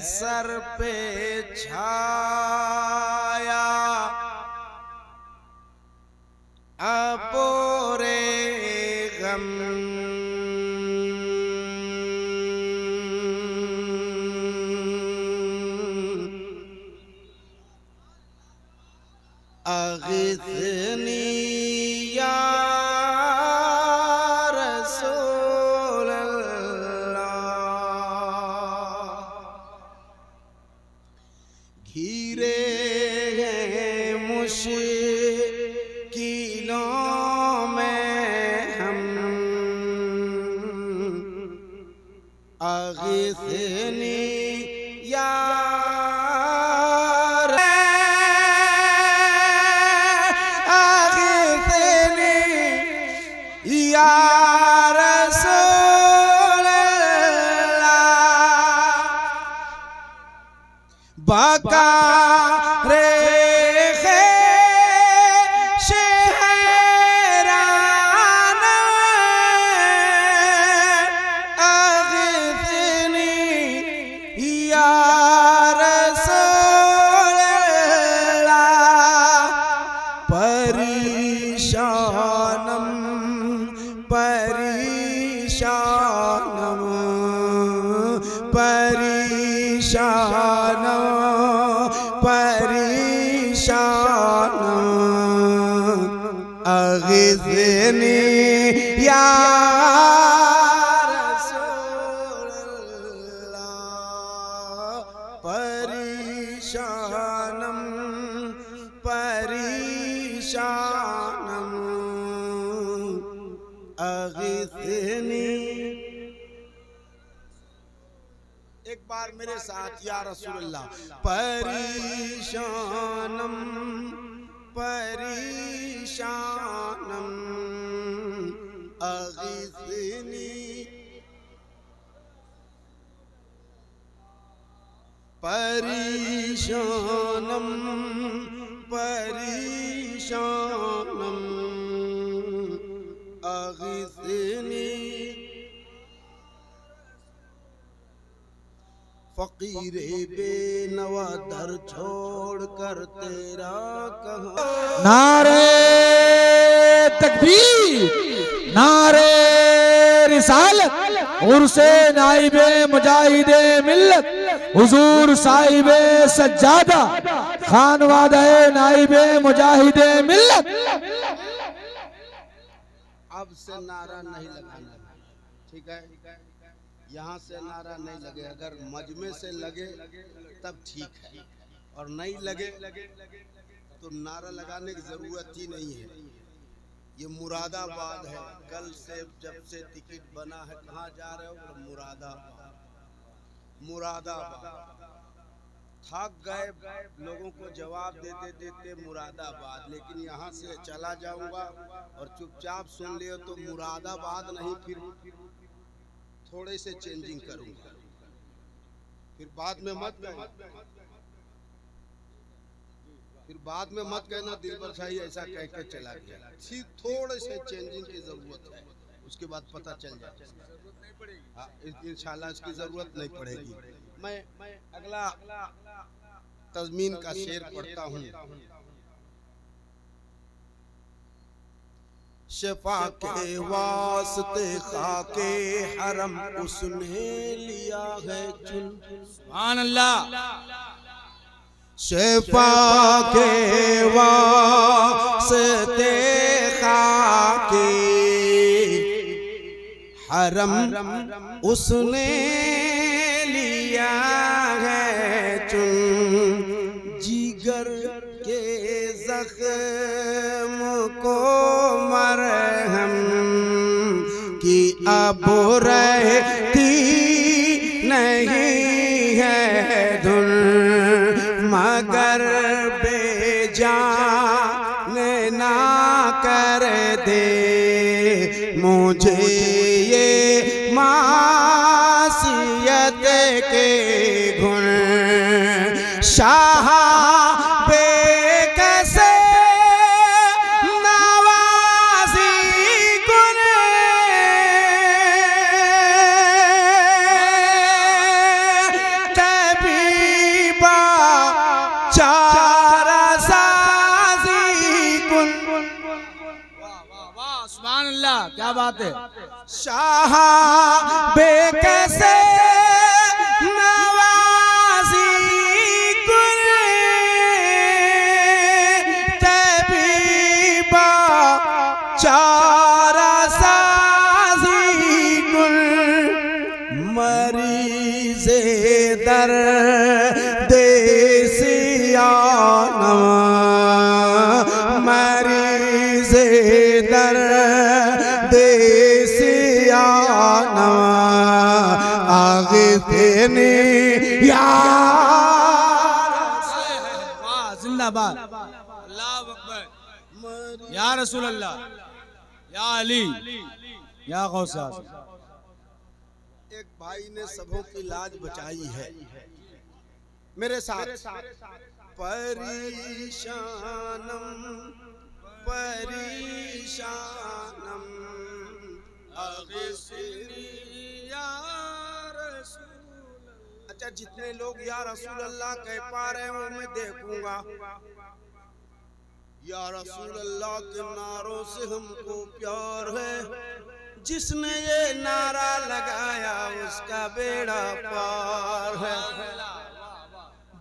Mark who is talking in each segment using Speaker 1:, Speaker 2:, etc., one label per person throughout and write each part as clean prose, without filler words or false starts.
Speaker 1: Sir पे छाया अपोरे गम, अगिथनी या रसूल अल्लाह। घिरे हैं मुश्किलों में हम, अगिथनी या या रसूल अल्लाह। बका रे शहराना अगिथनी या रसूल अल्लाह। परेशानम परेशानम परेशानम परेशानम अगिथनी या रसूल अल्लाह। परेशानम परेशानम अगिथनी। एक बार मेरे साथ या रसूलल्लाह। परेशानम परेशानम अगिथनी। परेशानम परेशानम अगिथनी। फकीरे बेनवा दर छोड़ कर तेरा कहाँ।
Speaker 2: नारे तकबीर, नारे रिसालत, उर्से नाइबे मुजाहिदे मिल्लत, हुजूर साहिबे सज्जादा, खानवादे नाइबे मुजाहिदे मिल्लत।
Speaker 1: अब से नारा नहीं लगाना, ठीक है? यहाँ से नारा नहीं लगे, अगर मजमे से लगे तब ठीक है, और नहीं लगे तो नारा लगाने की जरूरत ही नहीं है। ये मुरादाबाद है। कल से जब से टिकट बना है, कहाँ जा रहे हो? मुरादाबाद। मुरादाबाद थक गए लोगों को जवाब देते देते मुरादाबाद, लेकिन यहाँ से चला जाऊंगा और चुपचाप सुन लियो तो मुरादाबाद नहीं, फिर थोड़े से चेंजिंग करूंगा, फिर बाद में मत कहना दिलबर शाही ऐसा कह के चला गया। थोड़े से चेंजिंग की जरूरत है, उसके बाद पता चल जाएगा। हाँ, इंशाल्लाह इसकी जरूरत नहीं पड़ेगी। मैं अगला तज़मीन का शेर पढ़ता हूँ। शफा के वास्ते खाके हरम उसने लिया है चुन।
Speaker 2: सुभान अल्लाह।
Speaker 1: शफा के वास्ते खाके हरम उसने लिया है चुन। जिगर के जख्म को मरहम की अब रहती नहीं है धुन, मगर बेजान ना कर दे मुझे ये मासियत के गुण। शाह बेकसे नवाजी गुण, कभी
Speaker 2: बात है।
Speaker 1: शाह बेकसे नवाजी गुल तबीबा चारा साजी गुल मरीज़े दर देसियाना मरीज़े दर देसियाना आगे तेने
Speaker 2: वाह जिंदाबाद, अल्लाह अकबर, या रसूल अल्लाह, या अली, या गौसा।
Speaker 1: एक भाई ने सबों की लाज बचाई है मेरे साथ। परेशानम परेशानम अग़िसनी या रसूल। अच्छा, जितने लोग या रसूल अल्लाह कह पा रहे हो मैं देखूंगा। या रसूल अल्लाह के नारों से हमको प्यार है, जिसने ये नारा लगाया उसका बेड़ा पार है।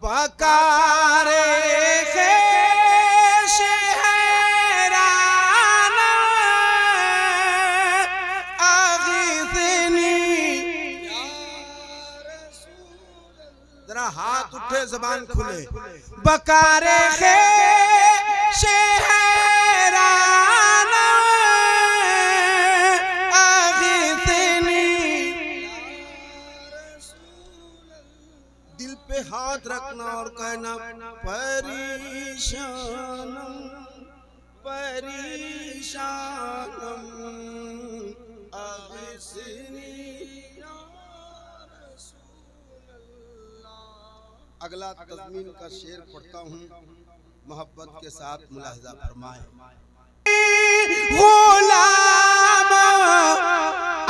Speaker 1: बकारे शहराना अग़िसनी, जरा हाथ उठे जबान खुले। बकारे शहराना दिल पे हाथ रखना और कहना परेशानम परेशानम अग़िसनी या रसूल अल्लाह। अगला तज़मीन का शेर पढ़ता हूँ, मोहब्बत के साथ मुलाहिज़ा फरमाएं। गुलाम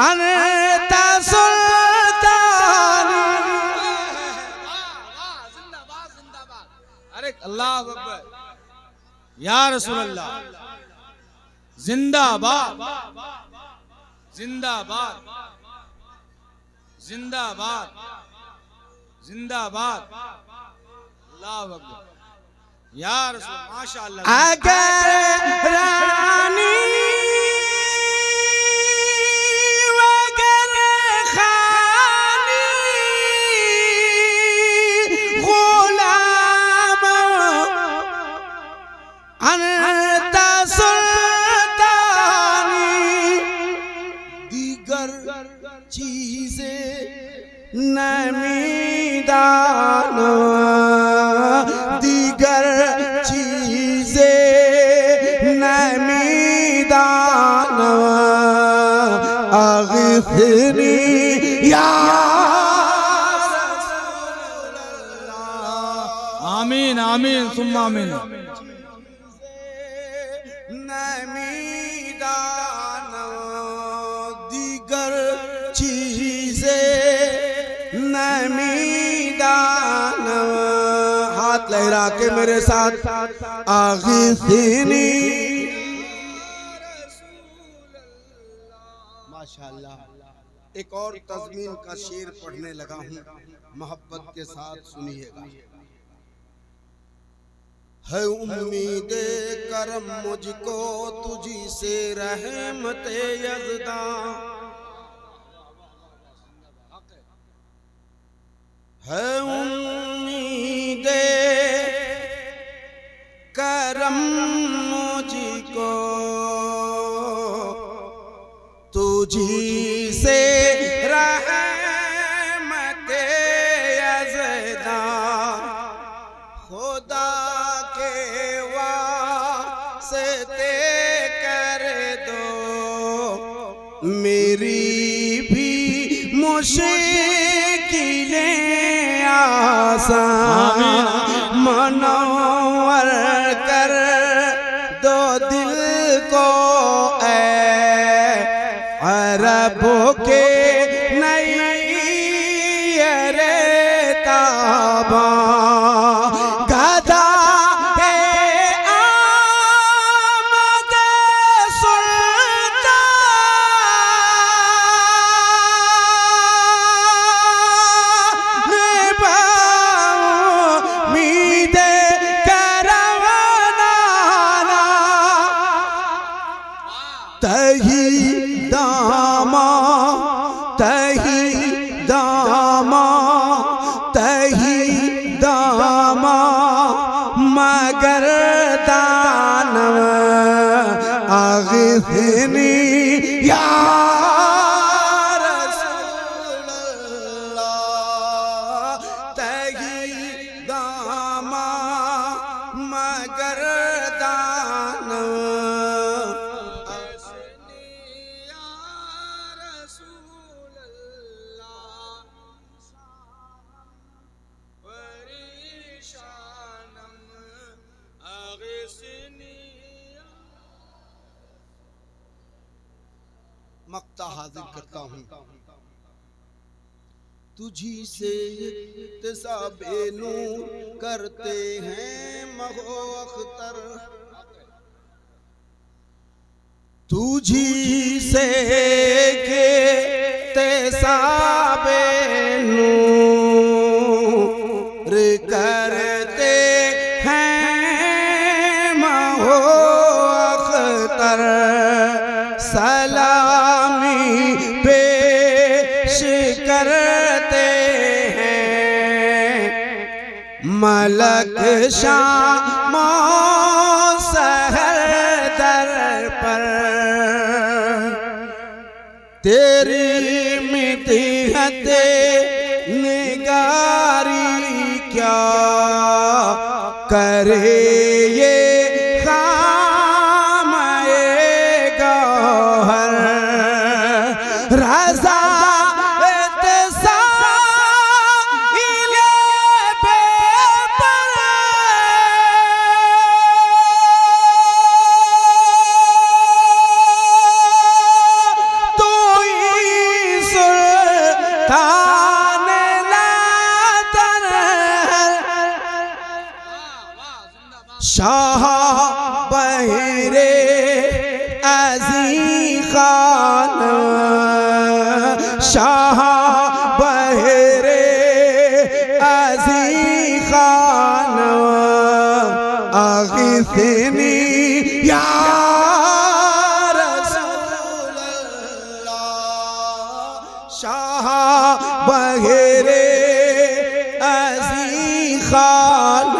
Speaker 1: अन्ता सुल्तानी।
Speaker 2: अरे अल्लाह अकबर, या रसूल अल्लाह, जिंदाबाद जिंदाबाद जिंदाबाद जिंदाबाद, अल्लाह अकबर, या रसूल, माशाअल्लाह।
Speaker 1: अगर रानी वगर खानी गुलाम अन्ता सुल्तानी, दीगर चीज़ें नमीदाना दीगर चीज़ें नमीदाना अग़िसनी या रसूल अल्लाह।
Speaker 2: आमीन आमीन सुम्मा आमीन।
Speaker 1: नमीदाना दीगर चीज़ें नमीदाना, हाथ लहरा के मेरे साथ अग़िसनी। माशाअल्लाह। एक और तज़मीन का शेर पढ़ने लगा हूँ, मोहब्बत के साथ सुनिएगा। है उम्मीदे करम मुझको तुझी से रहमते यज़दा, है उम्मीदे करम मुझको तुझी से रहमते यज़दा, खुदा के वास्ते कर दो मेरी भी मुश्किलें आसान, मनव्वर कर दो दिल को ऐ अरबों के नैयरे ताबा, गदा है आमद सुल्तानी अग़िथनी या रसूल अल्लाह, तही दामा मगर दान। मक्ता हाजिर करता हूँ तुझी से इत्तिसाबे नूर करते हैं महो अख्तर, तुझी से इत्तिसाबे नूर करते हैं महो अख्तर, सलामी पेश करते हैं मलक शाम सहर दर पर, तेरी मितिहत निगारी क्या करे ये रज़ा शाह बहरे अज़ी खान, शाह बहरे अज़ी खान, अग़िथनी या रसूल अल्लाह, शाह बहरे अज़ी खान,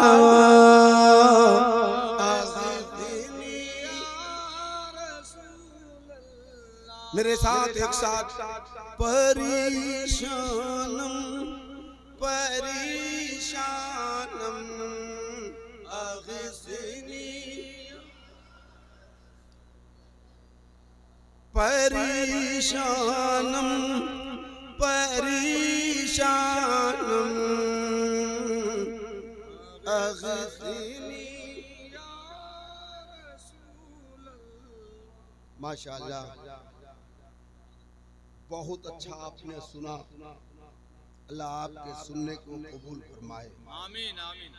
Speaker 1: मेरे साथ एक साथ परेशानम परेशानम अग़िथनी, परेशानम परेशानम अग़िथनी। माशाअल्लाह, बहुत अच्छा आपने सुना। अल्लाह आपके सुनने को कबूल फरमाए।
Speaker 2: आमीन आमीन।